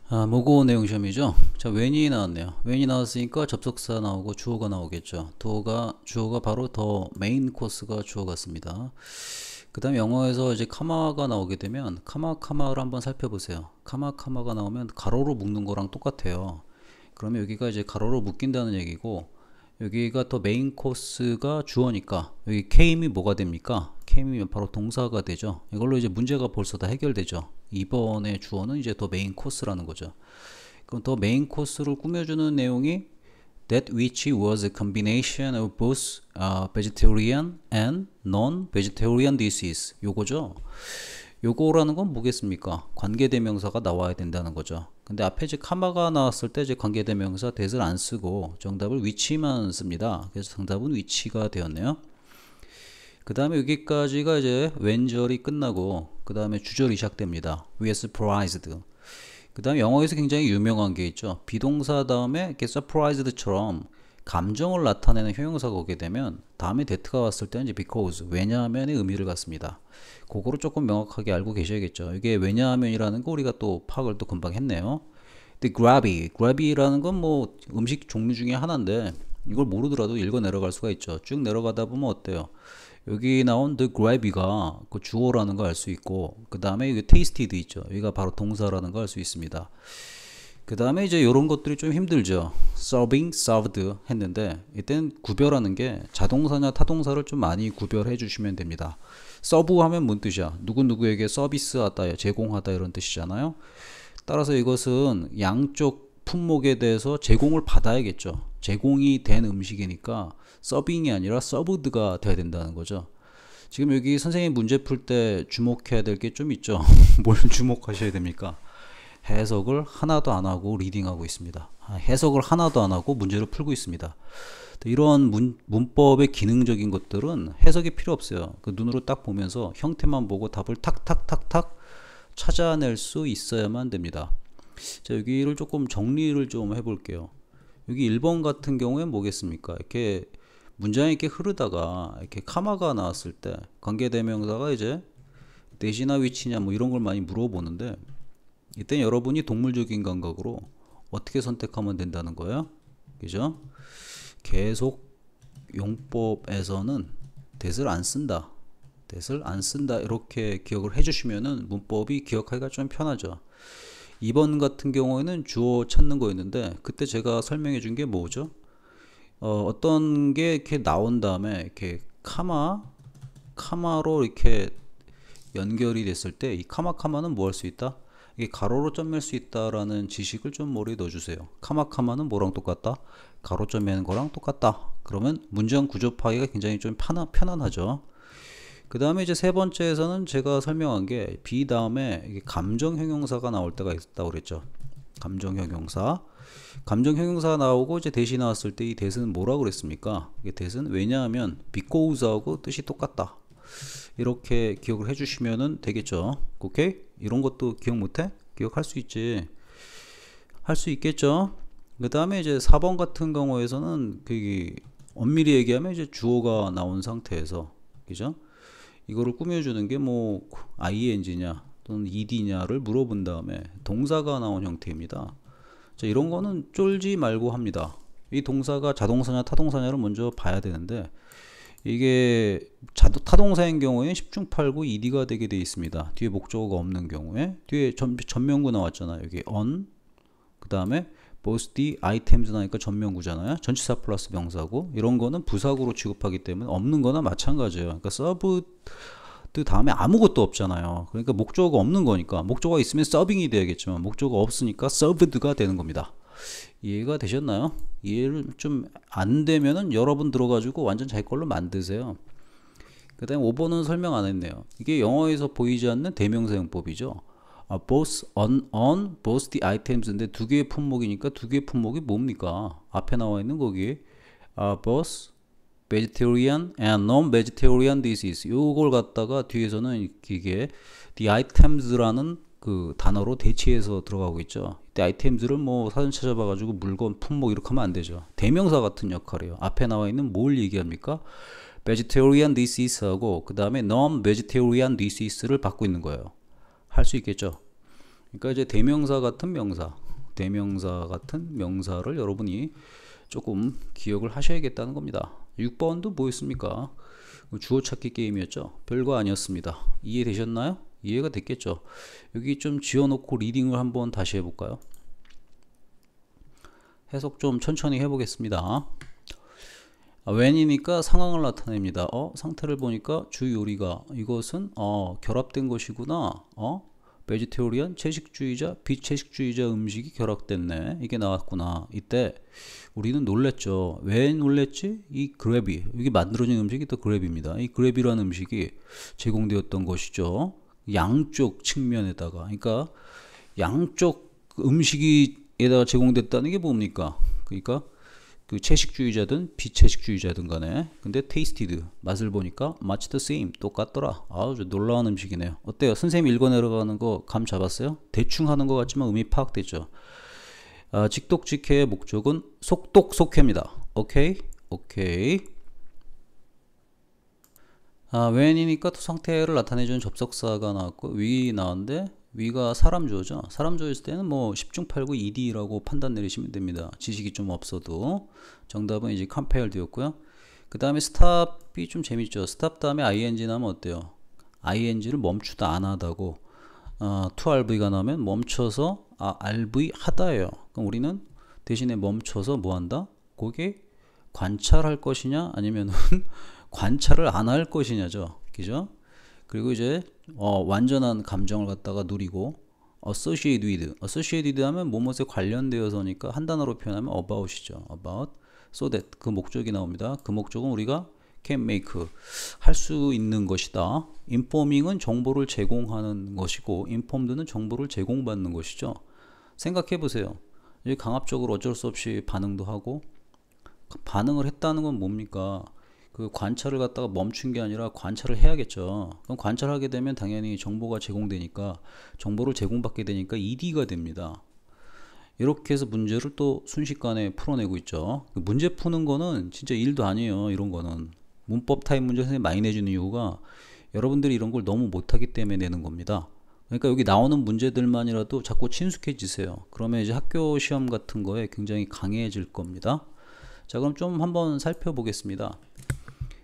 모고 내용 시험이죠. 자, when이 나왔네요. when이 나왔으니까 접속사 나오고 주어가 나오겠죠. 주어가 바로 더 메인 코스가 주어 같습니다. 그 다음 영어에서 이제 카마가 나오게 되면 카마를 한번 살펴보세요. 카마가 나오면 가로로 묶는 거랑 똑같아요. 그러면 여기가 이제 가로로 묶인다는 얘기고, 여기가 더 메인 코스가 주어니까 여기 came이 뭐가 됩니까? came이면 바로 동사가 되죠. 이걸로 이제 문제가 벌써 다 해결되죠. 이번에 주어는 이제 더 메인 코스라는 거죠. 그럼 더 메인 코스를 꾸며주는 내용이 that which was a combination of both vegetarian and non-vegetarian dishes. 요거죠. 요거라는 건 뭐겠습니까? 관계대명사가 나와야 된다는 거죠. 근데 앞에 이제 카마가 나왔을 때 이제 관계대명사 that을 안 쓰고 정답을 which만 씁니다. 그래서 정답은 which가 되었네요. 그 다음에 여기까지가 이제 왼절이 끝나고 그 다음에 주절이 시작됩니다. We are surprised. 그 다음에 영어에서 굉장히 유명한 게 있죠. 비동사 다음에 이렇게 surprised처럼 감정을 나타내는 형용사가 오게 되면 다음에 that가 왔을 때는 이제 because, 왜냐하면의 의미를 갖습니다. 그거를 조금 명확하게 알고 계셔야겠죠. 이게 왜냐하면이라는 거 우리가 또 파악을 또 금방 했네요. 근데 grabby라는 건 뭐 음식 종류 중에 하나인데 이걸 모르더라도 읽어 내려갈 수가 있죠. 쭉 내려가다 보면 어때요? 여기 나온 the grabby가 그 주어라는 거 알 수 있고, 그 다음에 이게 tasted 있죠. 여기가 바로 동사라는 거 알 수 있습니다. 그 다음에 이제 이런 것들이 좀 힘들죠. serving, served 했는데 이때는 구별하는 게 자동사냐 타동사를 좀 많이 구별해 주시면 됩니다. 서브 하면 뭔 뜻이야? 누구누구에게 서비스하다, 제공하다 이런 뜻이잖아요. 따라서 이것은 양쪽 품목에 대해서 제공을 받아야겠죠. 제공이 된 음식이니까 서빙이 아니라 서브드가 돼야 된다는 거죠. 지금 여기 선생님 문제 풀 때 주목해야 될 게 좀 있죠. 뭘 주목하셔야 됩니까? 해석을 하나도 안 하고 리딩하고 있습니다. 해석을 하나도 안 하고 문제를 풀고 있습니다. 이런 문법의 기능적인 것들은 해석이 필요 없어요. 그 눈으로 딱 보면서 형태만 보고 답을 탁탁탁탁 찾아낼 수 있어야만 됩니다. 자, 여기를 조금 정리를 좀 해볼게요. 여기 1번 같은 경우엔 뭐겠습니까? 이렇게 문장이 이렇게 흐르다가 이렇게 카마가 나왔을 때 관계대명사가 이제 대시나 위치냐 뭐 이런 걸 많이 물어보는데, 이때 여러분이 동물적인 감각으로 어떻게 선택하면 된다는 거예요. 그죠? 계속 용법에서는 that을 안 쓴다. that을 안 쓴다. 이렇게 기억을 해주시면은 문법이 기억하기가 좀 편하죠. 2번 같은 경우에는 주어 찾는 거였는데, 그때 제가 설명해 준 게 뭐죠? 어떤 게 이렇게 나온 다음에 이렇게 카마로 이렇게 연결이 됐을 때 이 카마는 뭐 할 수 있다? 이게 가로로 점맬 수 있다라는 지식을 좀 머리에 넣어주세요. 카마는 뭐랑 똑같다? 가로 점매는 거랑 똑같다. 그러면 문장 구조 파악이 굉장히 좀 편안하죠. 그 다음에 이제 세 번째에서는 제가 설명한 게 be 다음에 이게 감정 형용사가 나올 때가 있다고 그랬죠. 감정 형용사 나오고 이제 that이 나왔을 때 이 that은 뭐라고 그랬습니까? 이게 that은 왜냐하면 because하고 뜻이 똑같다. 이렇게 기억을 해주시면 되겠죠. 오케이? 이런 것도 기억 못해? 기억할 수 있지. 할 수 있겠죠. 그 다음에 이제 4번 같은 경우에서는 엄밀히 얘기하면 이제 주어가 나온 상태에서, 그죠? 이거를 꾸며주는 게 뭐 ing냐 또는 ed냐를 물어본 다음에 동사가 나온 형태입니다. 자, 이런 거는 쫄지 말고 합니다. 이 동사가 자동사냐 타동사냐를 먼저 봐야 되는데, 이게 타동사인 경우에 10중 8구 ed가 되게 되어 있습니다. 뒤에 목적어가 없는 경우에. 뒤에 전면구 나왔잖아요. 여기 on, 그 다음에 both the items 나니까 전면구잖아요. 전치사 플러스 명사고, 이런 거는 부사구로 취급하기 때문에 없는 거나 마찬가지예요. 그러니까 served 다음에 아무것도 없잖아요. 그러니까 목적어가 없는 거니까, 목적어가 있으면 서빙이 돼야겠지만 목적어가 없으니까 served가 되는 겁니다. 이해가 되셨나요? 이해를 좀 안 되면은 여러분 들어가지고 완전 자기 걸로 만드세요. 그 다음에 5번은 설명 안 했네요. 이게 영어에서 보이지 않는 대명사용법이죠. both on both the items인데 두 개의 품목이니까 두 개의 품목이 뭡니까? 앞에 나와 있는 거기 both vegetarian and non-vegetarian dishes. 요걸 갖다가 뒤에서는 이게 the items라는 그 단어로 대치해서 들어가고 있죠. 이때 items를 뭐 사전 찾아봐가지고 물건, 품목 이렇게 하면 안 되죠. 대명사 같은 역할이에요. 앞에 나와 있는 뭘 얘기합니까? vegetarian dishes하고 그 다음에 non-vegetarian dishes를 받고 있는 거예요. 할 수 있겠죠. 그러니까 이제 대명사 같은 명사를 여러분이 조금 기억을 하셔야겠다는 겁니다. 6번도 뭐였습니까? 주어 찾기 게임이었죠. 별거 아니었습니다. 이해되셨나요? 이해가 됐겠죠. 여기 좀 지어놓고 리딩을 한번 다시 해볼까요? 해석 좀 천천히 해보겠습니다. when이니까 상황을 나타냅니다. 상태를 보니까 주 요리가 이것은 결합된 것이구나. 베지테리언 채식주의자 비채식주의자 음식이 결합됐네. 이게 나왔구나. 이때 우리는 놀랬죠. 왜 놀랬지? 이 그래비, 이게 만들어진 음식이 또 그래비입니다. 이 그래비라는 음식이 제공되었던 것이죠. 양쪽 측면에다가, 그러니까 양쪽 음식에다가 제공됐다는 게 뭡니까? 그러니까 그 채식주의자든 비채식주의자든 간에, 근데 tasted, 맛을 보니까 match the same, 똑같더라. 아주 놀라운 음식이네요. 어때요? 선생님이 읽어 내려가는 거 감 잡았어요? 대충 하는 것 같지만 의미 파악됐죠. 직독직해의 목적은 속독속해입니다. 오케이? when이니까 또 상태를 나타내주는 접속사가 나왔고, 위 나왔는데, 위가 사람 주어죠. 사람 주어일 때는 뭐 10중 8구 ED라고 판단 내리시면 됩니다. 지식이 좀 없어도. 정답은 이제 compared였고요. 그 다음에 stop이 좀 재밌죠. stop 다음에 ing 나면 어때요? ing를 멈추다 안 하다고. to RV가 나면 멈춰서 RV 하다예요. 그럼 우리는 대신에 멈춰서 뭐 한다? 거기에 관찰할 것이냐 아니면은 관찰을 안 할 것이냐죠. 그죠? 그리고 이제 완전한 감정을 갖다가 누리고 associated 하면 뭐뭐에 관련되어서니까 한 단어로 표현하면 about이죠. about. so that 그 목적이 나옵니다. 그 목적은 우리가 can make 할 수 있는 것이다. informing은 정보를 제공하는 것이고 informed는 정보를 제공받는 것이죠. 생각해 보세요. 강압적으로 어쩔 수 없이 반응도 하고, 반응을 했다는 건 뭡니까? 그 관찰을 갖다가 멈춘 게 아니라 관찰을 해야겠죠. 그럼 관찰하게 되면 당연히 정보가 제공되니까, 정보를 제공받게 되니까 ED가 됩니다. 이렇게 해서 문제를 또 순식간에 풀어내고 있죠. 문제 푸는 거는 진짜 일도 아니에요. 이런 거는 문법 타입 문제 선생님이 많이 내주는 이유가 여러분들이 이런 걸 너무 못하기 때문에 내는 겁니다. 그러니까 여기 나오는 문제들만이라도 자꾸 친숙해지세요. 그러면 이제 학교 시험 같은 거에 굉장히 강해질 겁니다. 자, 그럼 좀 한번 살펴보겠습니다.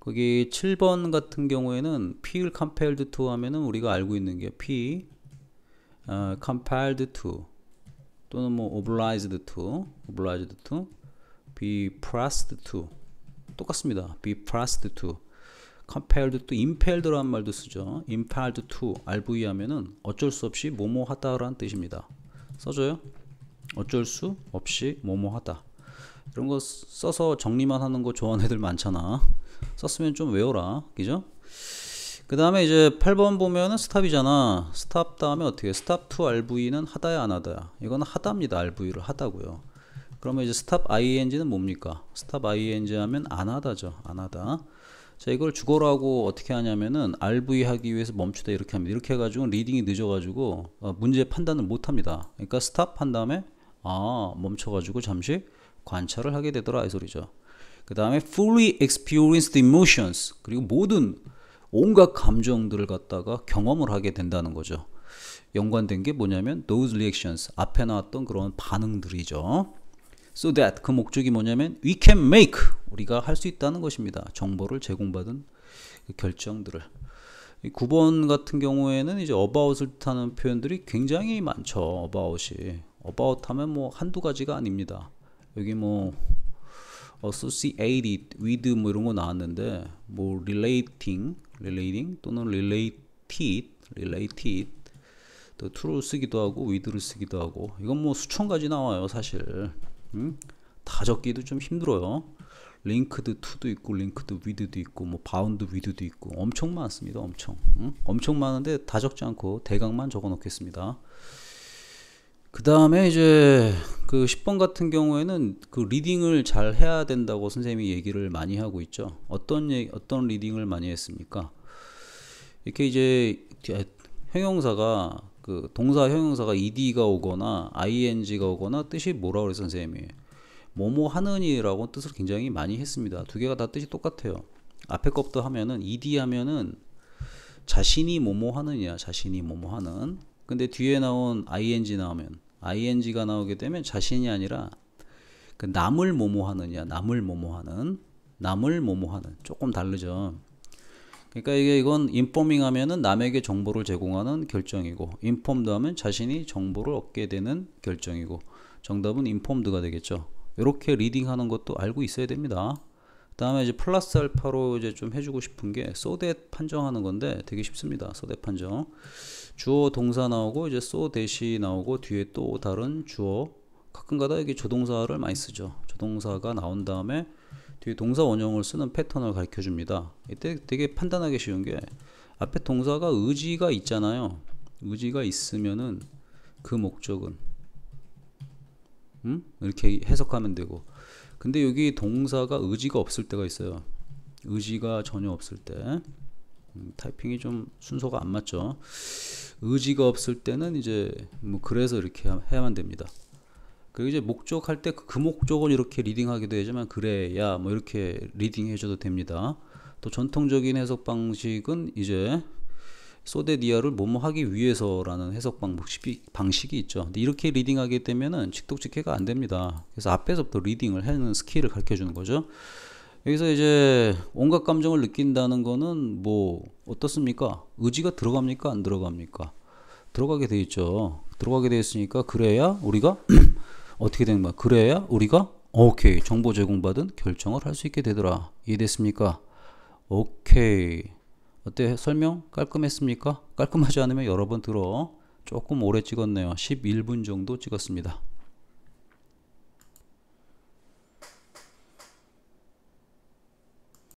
거기 7번 같은 경우에는 P를 compared to 하면은 우리가 알고 있는 게 P compared to 또는 뭐 obliged to be pressed to 똑같습니다. be pressed to compared to impelled라는 말도 쓰죠. impelled to RV 하면은 어쩔 수 없이 뭐뭐 하다라는 뜻입니다. 써줘요. 어쩔 수 없이 뭐뭐 하다. 이런 거 써서 정리만 하는 거 좋아하는 애들 많잖아. 썼으면 좀 외워라. 그죠? 그 다음에 이제 8번 보면은 스탑이잖아. 스탑 다음에 어떻게 해? 스탑 to RV는 하다야 안 하다야? 이거는 하다입니다. RV를 하다고요. 그러면 이제 스탑 ing는 뭡니까? 스탑 ing 하면 안 하다죠. 안 하다. 자, 이걸 주거라고 어떻게 하냐면은 RV 하기 위해서 멈추다 이렇게 합니다. 이렇게 해가지고 리딩이 늦어가지고 문제 판단을 못 합니다. 그러니까 스탑 한 다음에 멈춰가지고 잠시 관찰을 하게 되더라 이 소리죠. 그 다음에 fully experienced emotions, 그리고 모든 온갖 감정들을 갖다가 경험을 하게 된다는 거죠. 연관된 게 뭐냐면 those reactions, 앞에 나왔던 그런 반응들이죠. so that 그 목적이 뭐냐면 we can make, 우리가 할 수 있다는 것입니다. 정보를 제공받은 그 결정들을. 9번 같은 경우에는 이제 about을 뜻하는 표현들이 굉장히 많죠. about 하면 뭐 한두 가지가 아닙니다. 여기 뭐 associated with 뭐 이런 거 나왔는데 뭐 relating 또는 related 또 to를 쓰기도 하고 with를 쓰기도 하고, 이건 뭐 수천 가지 나와요 사실. 다 적기도 좀 힘들어요. linked to도 있고 linked with도 있고 뭐 bound with도 있고 엄청 많습니다. 엄청 많은데 다 적지 않고 대강만 적어 놓겠습니다. 그 다음에 이제 그 10번 같은 경우에는 그 리딩을 잘 해야 된다고 선생님이 얘기를 많이 하고 있죠. 어떤 리딩을 많이 했습니까? 이렇게 이제 형용사가 그 동사 형용사가 ed가 오거나 ing가 오거나 뜻이 뭐라고 그래서 선생님이 뭐뭐 하느니라고 뜻을 굉장히 많이 했습니다. 두 개가 다 뜻이 똑같아요. 앞에 것부터 하면은 ed 하면은 자신이 뭐뭐 하느냐, 자신이 뭐뭐 하는. 근데 뒤에 나온 ing 나오면 ing가 나오게 되면 자신이 아니라 그 남을 뭐뭐 하느냐, 남을 뭐뭐 하는 조금 다르죠. 그러니까 이건 인포밍 하면은 남에게 정보를 제공하는 결정이고, 인폼드 하면 자신이 정보를 얻게 되는 결정이고, 정답은 인폼드가 되겠죠. 이렇게 리딩하는 것도 알고 있어야 됩니다. 다음에 이제 플러스 알파로 이제 좀 해주고 싶은 게 so that 판정하는 건데 되게 쉽습니다. so that 판정. 주어 동사 나오고 이제 so that이 나오고 뒤에 또 다른 주어, 가끔가다 이게 조동사를 많이 쓰죠. 조동사가 나온 다음에 뒤에 동사 원형을 쓰는 패턴을 가르쳐 줍니다. 이때 되게 판단하기 쉬운 게 앞에 동사가 의지가 있잖아요. 의지가 있으면은 그 목적은 이렇게 해석하면 되고, 근데 여기 동사가 의지가 없을 때가 있어요. 의지가 전혀 없을 때 타이핑이 좀 순서가 안 맞죠. 의지가 없을 때는 이제 뭐 그래서 이렇게 해야만 됩니다. 그리고 이제 목적 할 때 그 목적을 이렇게 리딩하기도 하지만 그래야 뭐 이렇게 리딩 해줘도 됩니다. 또 전통적인 해석 방식은 이제 소데디아를 뭐뭐 하기 위해서라는 해석 방식이 있죠. 근데 이렇게 리딩하게 되면은 직독직해가 안 됩니다. 그래서 앞에서부터 리딩을 하는 스킬을 가르쳐 주는 거죠. 여기서 이제 온갖 감정을 느낀다는 거는 뭐 어떻습니까? 의지가 들어갑니까? 안 들어갑니까? 들어가게 돼 있죠. 들어가게 돼 있으니까 그래야 우리가 어떻게 되는 거야? 그래야 우리가 오케이 정보 제공받은 결정을 할 수 있게 되더라. 이해됐습니까? 오케이. 어때? 설명 깔끔했습니까? 깔끔하지 않으면 여러 번 들어. 조금 오래 찍었네요. 11분 정도 찍었습니다.